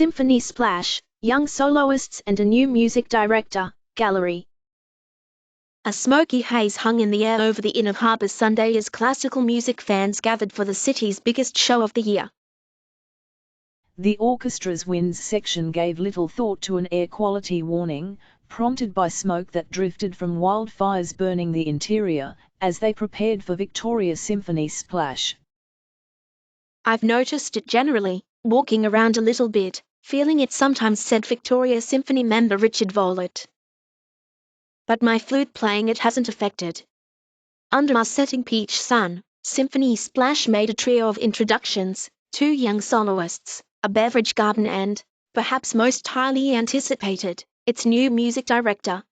Symphony Splash, young soloists and a new music director, gallery. A smoky haze hung in the air over the Inner Harbour Sunday as classical music fans gathered for the city's biggest show of the year. The orchestra's winds section gave little thought to an air quality warning, prompted by smoke that drifted from wildfires burning the interior, as they prepared for Victoria Symphony Splash. "I've noticed it generally, walking around a little bit, feeling it sometimes," said Victoria Symphony member Richard Volet. "But my flute playing it hasn't affected." Under our setting peach sun, Symphony Splash made a trio of introductions, 2 young soloists, a beverage garden and, perhaps most highly anticipated, its new music director.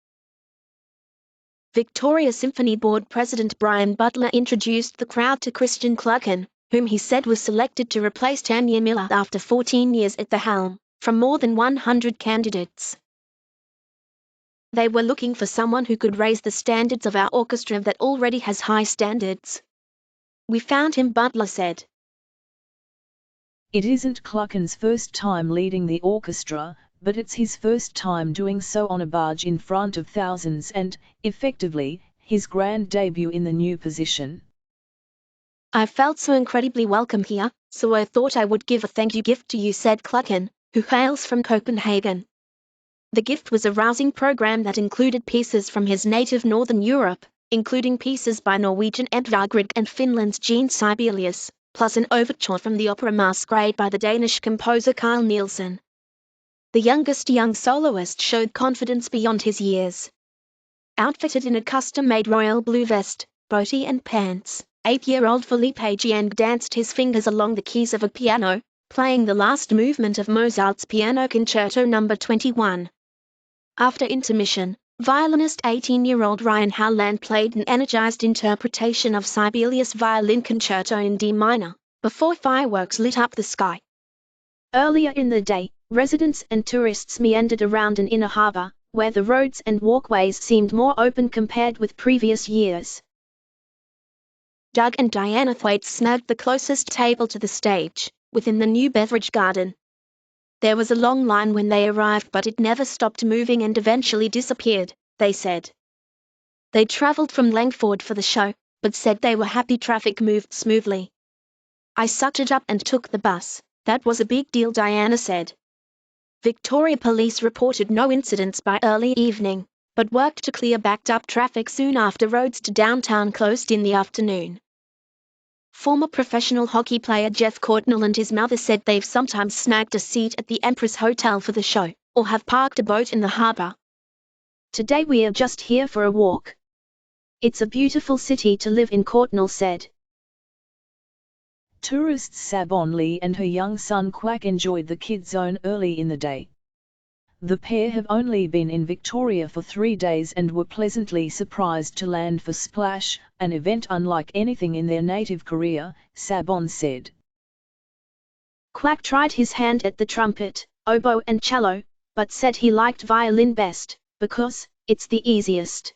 Victoria Symphony Board President Brian Butler introduced the crowd to Christian Cluckin, whom he said was selected to replace Tanya Miller after 14 years at the helm, from more than 100 candidates. "They were looking for someone who could raise the standards of our orchestra that already has high standards. We found him," Butler said. It isn't Cluckin's first time leading the orchestra, but it's his first time doing so on a barge in front of thousands and, effectively, his grand debut in the new position. "I felt so incredibly welcome here, so I thought I would give a thank you gift to you," said Cluckin, who hails from Copenhagen. The gift was a rousing program that included pieces from his native Northern Europe, including pieces by Norwegian Edvard Grieg and Finland's Jean Sibelius, plus an overture from the opera Masquerade by the Danish composer Carl Nielsen. The youngest young soloist showed confidence beyond his years. Outfitted in a custom-made royal blue vest, bootie and pants, 8-year-old Felipe Giang danced his fingers along the keys of a piano, playing the last movement of Mozart's Piano Concerto No. 21. After intermission, violinist 18-year-old Ryan Howland played an energized interpretation of Sibelius' Violin Concerto in D minor, before fireworks lit up the sky. Earlier in the day, residents and tourists meandered around an inner harbour, where the roads and walkways seemed more open compared with previous years. Doug and Diana Thwaite snagged the closest table to the stage, within the new beverage garden. There was a long line when they arrived, but it never stopped moving and eventually disappeared, they said. They travelled from Langford for the show, but said they were happy traffic moved smoothly. "I sucked it up and took the bus, that was a big deal," Diana said. Victoria Police reported no incidents by early evening, but worked to clear backed-up traffic soon after roads to downtown closed in the afternoon. Former professional hockey player Jeff Courtnall and his mother said they've sometimes snagged a seat at the Empress Hotel for the show, or have parked a boat in the harbour. "Today we are just here for a walk. It's a beautiful city to live in," Courtnall said. Tourists Sabon Lee and her young son Quack enjoyed the kids' zone early in the day. The pair have only been in Victoria for 3 days and were pleasantly surprised to land for Splash, an event unlike anything in their native Korea, Sabon said. Quack tried his hand at the trumpet, oboe and cello, but said he liked violin best, because it's the easiest.